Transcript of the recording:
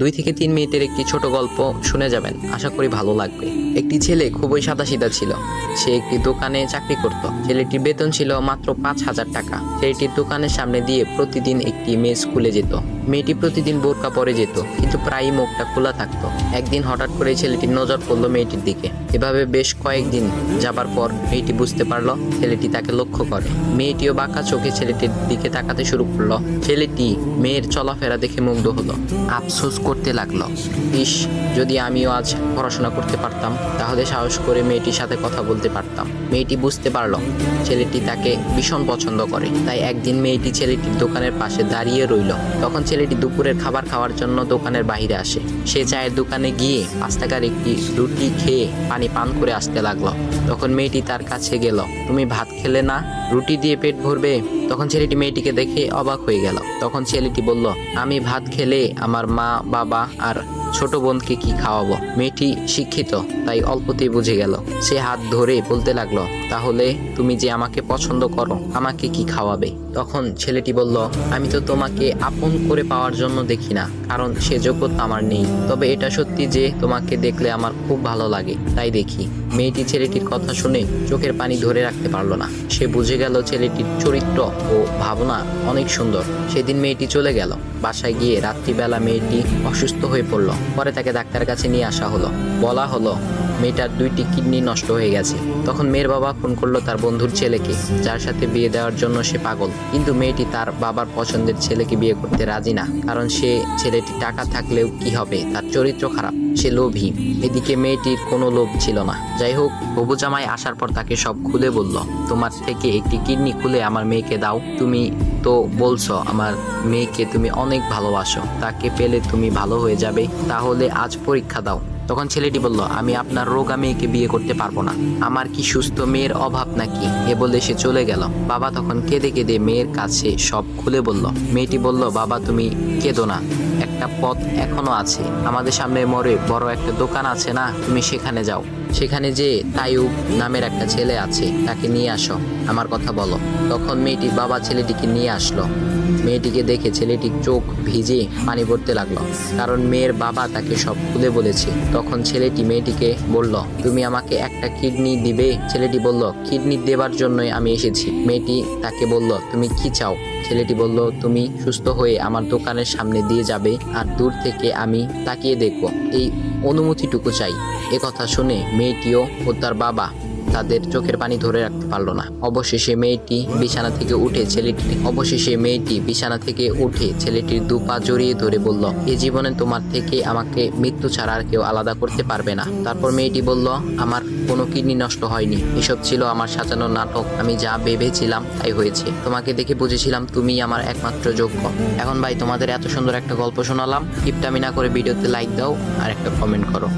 2 থেকে 3 মিনিটের একটি ছোট গল্প শুনে যাবেন, আশা করি ভালো লাগবে। একটি ছেলে খুবই সাদাসিধা ছিল। সে একটি দোকানে চাকরি করত। ছেলেটির বেতন ছিল মাত্র 5,000 টাকা। ছেলেটির দোকানের সামনে দিয়ে প্রতিদিন একটি মেয়ে স্কুলে যেত। মেয়েটি প্রতিদিন বোরকা পরে যেত, কিন্তু প্রায়ই মুখটা খোলা থাকতো। একদিন হঠাৎ করে ছেলেটির নজর পড়লো মেয়েটির দিকে। এভাবে বেশ কয়েকদিন যাবার পর মেয়েটি বুঝতে পারলো ছেলেটি তাকে লক্ষ্য করে। মেয়েটিও বাঁকা চোখে ছেলেটির দিকে তাকাতে শুরু করলো। ছেলেটি মেয়ের চলাফেরা দেখে মুগ্ধ হলো। আফসোস করতে লাগলো, ইস, যদি আমিও আজ পড়াশোনা করতে পারতাম, তাহলে সাহস করে মেয়েটির সাথে কথা বলতে পারতাম। মেয়েটি বুঝতে পারলো ছেলেটি তাকে ভীষণ পছন্দ করে। তাই একদিন মেয়েটি ছেলেটির দোকানের পাশে দাঁড়িয়ে রইল। তখন ছেলেটি দুপুরের খাবার খাওয়ার জন্য দোকানের বাইরে আসে। সে চায়ের দোকানে গিয়ে 5 টাকার একটি রুটি খেয়ে পানি পান করে আসতে লাগলো। তখন মেয়েটি তার কাছে গেল। তুমি ভাত খেলে না, রুটি দিয়ে পেট ভরবে? তখন ছেলেটি মেয়েটিকে দেখে অবাক হয়ে গেল। তখন ছেলেটি বলল, আমি ভাত খেলে আমার মা, বাবা আর ছোট বোনকে কি খাওয়াবো? মেয়েটি শিক্ষিত, তাই অল্পতেই বুঝে গেল। সে হাত ধরে বলতে লাগলো, তাহলে তুমি যে আমাকে পছন্দ করো, আমাকে কি খাওয়াবে? তখন ছেলেটি বলল, আমি তো তোমাকে আপন করে পাওয়ার জন্য দেখি না, কারণ সে যোগ্যতা আমার নেই। তবে এটা সত্যি যে তোমাকে দেখলে আমার খুব ভালো লাগে, তাই দেখি। মেয়েটি ছেলেটির কথা শুনে চোখের পানি ধরে রাখতে পারলো না। সে বুঝে গেল ছেলেটির চরিত্র ও ভাবনা অনেক সুন্দর। সেদিন মেয়েটি চলে গেল। বাসায় গিয়ে রাত্রিবেলা মেয়েটি অসুস্থ হয়ে পড়ল। পরে তাকে ডাক্তারের কাছে নিয়ে আসা হলো। বলা হলো মেয়েটার 2টি কিডনি নষ্ট হয়ে গেছে। তখন মেয়ের বাবা ফোন করলো তার বন্ধুর ছেলেকে, যার সাথে বিয়ে দেওয়ার জন্য সে পাগল। কিন্তু মেয়েটি তার বাবার পছন্দের ছেলেকে বিয়ে করতে রাজি না, কারণ সে ছেলেটি টাকা থাকলেও কি হবে, তার চরিত্র খারাপ, সে লোভী। এদিকে মেয়েটির কোনো লোভ ছিল না। যাই হোক, হবু জামাই আসার পর তাকে সব খুলে বলল, তোমার থেকে একটি কিডনি খুলে আমার মেয়েকে দাও। তুমি তো বলছো আমার মেয়েকে তুমি অনেক ভালোবাসো, তাকে পেলে তুমি ভালো হয়ে যাবে, তাহলে আজ পরীক্ষা দাও। তখন ছেলেটি বলল, আমি আপনার রোগা মেয়েকে বিয়ে করতে পারবো না, আমার কি সুস্থ মেয়ের অভাব নাকি? এ বলে সে চলে গেল। বাবা তখন কেঁদে কেঁদে মেয়ের কাছে সব খুলে বলল। মেয়েটি বলল, বাবা তুমি কেঁদো না, একটা পথ এখনো আছে। আমাদের সামনে মোড়ে বড় একটা দোকান আছে না, তুমি সেখানে যাও। সেখানে যে তাইয়ুব নামের একটা ছেলে আছে, তাকে নিয়ে আসো, আমার কথা বলো। তখন মেয়েটির বাবা ছেলেটিকে নিয়ে আসলো। মেয়েটিকে দেখে ছেলেটির চোখ ভিজে পানি পড়তে লাগলো, কারণ মেয়ের বাবা তাকে সব খুলে বলেছে। তখন ছেলেটি মেয়েটিকে বলল, তুমি আমাকে একটা কিডনি দিবে? ছেলেটি বলল, কিডনি দেবার জন্যই আমি এসেছি। মেয়েটি তাকে বলল, তুমি কি চাও? ছেলেটি বলল, তুমি সুস্থ হয়ে আমার দোকানের সামনে দিয়ে যাবে, আর দূর থেকে আমি তাকিয়ে দেখব, এই অনুমতিটুকু চাই। এ কথা শুনে মেয়েটিও ও তার বাবা তাদের চোখের পানি ধরে রাখতে পারলো না। অবশেষে মেয়েটি বিছানা থেকে উঠে ছেলেটির 2 পা জড়িয়ে ধরে বলল, এ জীবনে তোমার থেকে আমাকে মৃত্যু ছাড়া আর কেউ আলাদা করতে পারবে না। তারপর মেয়েটি বলল, আমার কোনো কিডনি নষ্ট হয়নি, এসব ছিল আমার সাজানো নাটক, আমি যা ভেবেছিলাম তাই হয়েছে। তোমাকে দেখে বুঝেছিলাম তুমি আমার একমাত্র যোগ্য। এখন ভাই, তোমাদের এত সুন্দর একটা গল্প শোনালাম, টিপটামি না করে ভিডিওতে লাইক দাও আর একটা কমেন্ট করো।